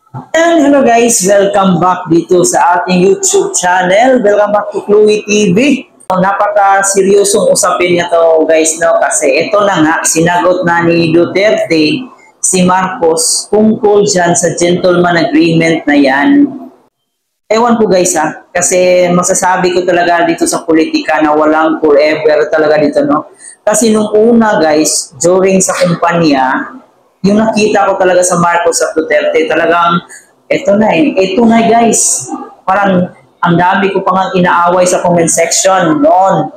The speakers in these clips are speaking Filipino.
And hello guys, welcome back dito sa ating YouTube channel. Welcome back to Chloe TV. Napaka-seryosong usapin niya to guys, no? Kasi ito na nga, sinagot na ni Duterte si Marcos tungkol dyan sa gentleman agreement na yan. Ewan ko guys kasi masasabi ko talaga dito sa politika na walang forever talaga dito, no? Kasi nung una guys, during sa kumpanya, yung nakita ko talaga sa Marcos at Duterte, talagang ito na guys. Parang ang dami ko pang inaaway sa comment section noon.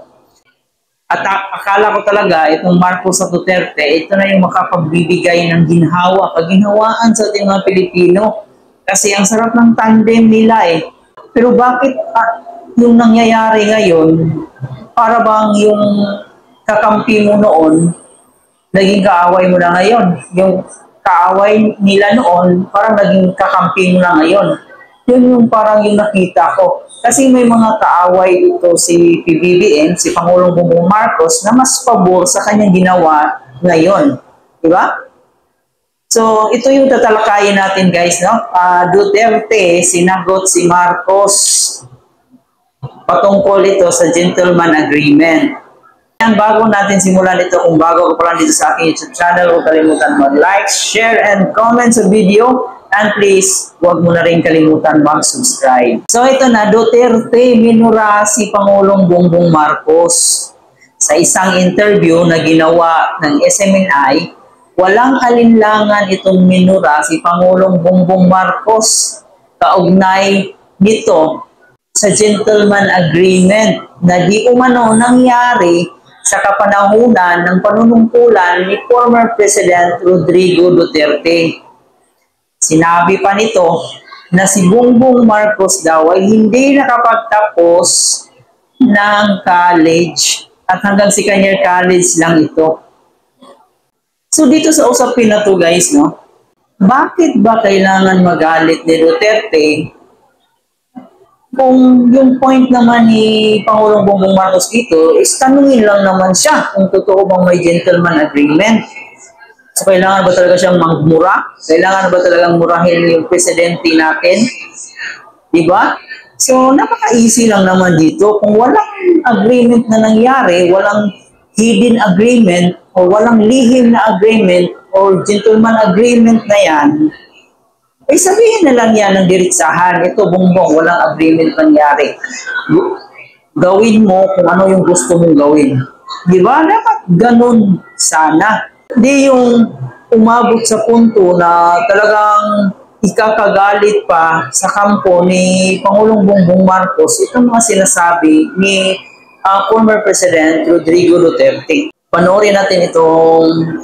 At akala ko talaga itong Marcos at Duterte, ito na yung makapagbibigay ng ginhawa, kaginhawaan sa ating mga Pilipino. Kasi ang sarap ng tandem nila eh. Pero bakit yung nangyayari ngayon, para bang yung kakampi mo noon, naging kaaway mo na ngayon. Yung kaaway nila noon, parang naging kakampi mo na ngayon. Yun yung parang yung nakita ko. Kasi may mga kaaway ito si PBBM, si Pangulong Bongbong Marcos, na mas pabor sa kanyang ginawa ngayon. Diba? So, ito yung tatalakayin natin guys, no? Duterte, sinagot si Marcos patungkol ito sa gentleman agreement. Bago natin simulan ito, kung bago ka pa lang dito sa aking YouTube channel, huwag kalimutan mag-like, share, and comment sa video. And please, huwag mo na rin kalimutan mag-subscribe. So ito na, Duterte minura si Pangulong Bongbong Marcos. Sa isang interview na ginawa ng SMNI, walang alinlangan itong minura si Pangulong Bongbong Marcos kaugnay nito sa gentleman agreement na di umano nangyari sa kapanahunan ng panunungkulan ni former President Rodrigo Duterte. Sinabi pa nito na si Bongbong Marcos daw ay hindi nakapagtapos ng college at hanggang second-year college lang ito. So dito sa usapin na to guys, no? Bakit ba kailangan magalit ni Duterte kung yung point naman ni Pangulong Bongbong Marcos dito is tanungin lang naman siya kung totoo bang may gentleman agreement. So kailangan ba talaga siyang magmura? Kailangan ba talagang murahin yung presidente natin? Diba? So napaka-easy lang naman dito. Kung walang agreement na nangyari, walang hidden agreement o walang lihim na agreement or gentleman agreement na yan, ay sabihin na lang yan ng diretsahan, ito Bongbong, walang agreement nangyari. Gawin mo kung ano yung gusto mong gawin. Di ba? Dapat ganun sana. Hindi yung umabot sa punto na talagang ikakagalit pa sa kampo ni Pangulong Bongbong Marcos itong mga sinasabi ni former President Rodrigo Duterte. Panoorin natin itong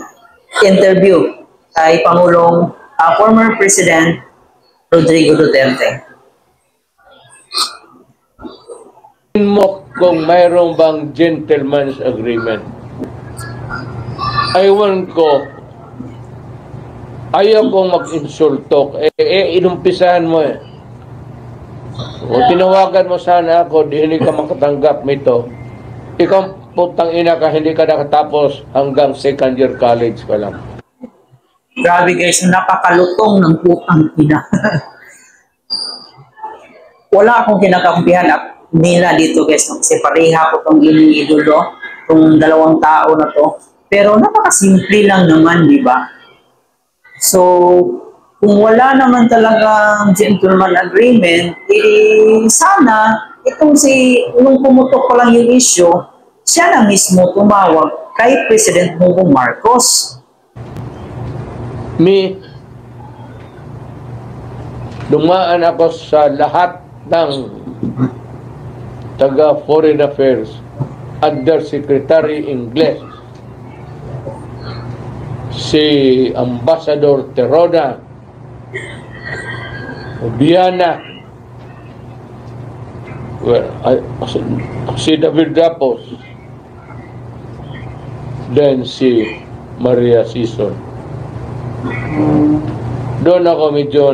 interview kay Pangulong former President Rodrigo Duterte. Mo kung mayroong bang gentleman's agreement. Aywan ko, ayaw kong mag-insulto. Inumpisahan mo eh. O tinawagan mo sana ako, di hindi ka makatanggap nito. Ikaw putang ina ka, hindi ka nakatapos hanggang second year college ka lang. Grabe guys, napakalutong ng putang ina. Wala akong kinakampihan at nila dito guys, kasi pareha ko itong iniidolo, itong dalawang tao na to. Pero napakasimple lang naman, di ba? So, kung wala naman talagang gentleman agreement, sana, nung pumutok pa lang yung issue, siya na mismo tumawag kay President Bongbong Marcos. Dumaan ako sa lahat ng taga Foreign Affairs, Undersecretary Ingles, si Ambassador Terona, Obiana, si David Rapos, then si Maria Sison. Doon ako medyo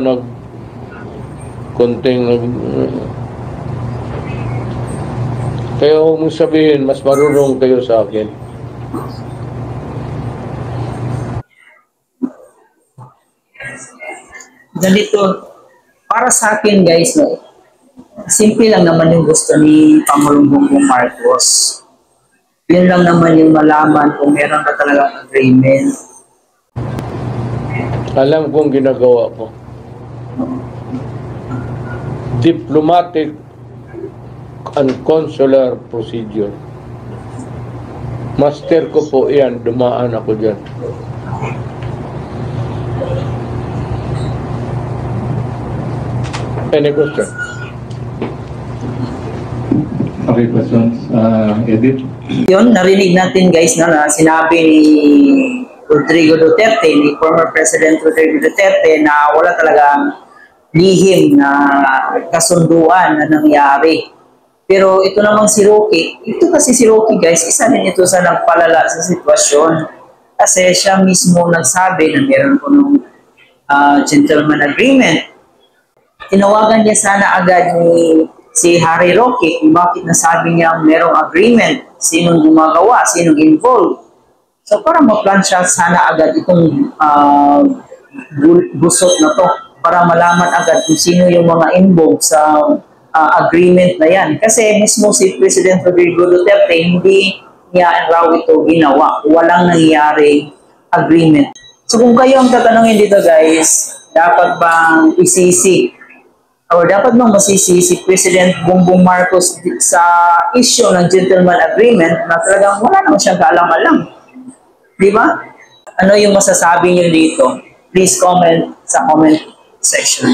kaya huwag mong sabihin, mas marunong kayo sa akin. ganito, para sa akin guys, no, simple lang naman yung gusto ni Pangulong Bongbong Marcos. Yun lang naman yung malaman kung meron ka talagang agreement. Alam kong ginagawa ko. Diplomatic and consular procedure. Master ko po yan, dumaan ako dyan. Any question? Okay, questions. Edith? Yun, narinig natin guys na sinabi ni Rodrigo Duterte, ni former President Rodrigo Duterte na wala talagang lihim na kasunduan na nangyari. Pero ito namang si Roque, ito kasi si Roque guys, isa din ito sa nagpalala sa sitwasyon. Kasi siya mismo nagsabi na meron po nung gentleman agreement. Tinawagan niya sana agad ni si Harry Roque kung bakit nasabi niya merong agreement, sinong gumagawa, sinong involved. So para ma-plansya sana agad itong busot na to para malaman agad kung sino yung mga involved sa agreement na yan. Kasi mismo si President Rodrigo Duterte hindi niya raw ito ginawa. Walang nangyayari agreement. So kung kayo ang tatanungin dito guys, dapat bang isisi o dapat bang masisi si President Bongbong Marcos sa issue ng gentleman agreement na talagang wala naman siyang kaalam-alam? Di ba? Ano yung masasabi niyo dito? Please comment sa comment section.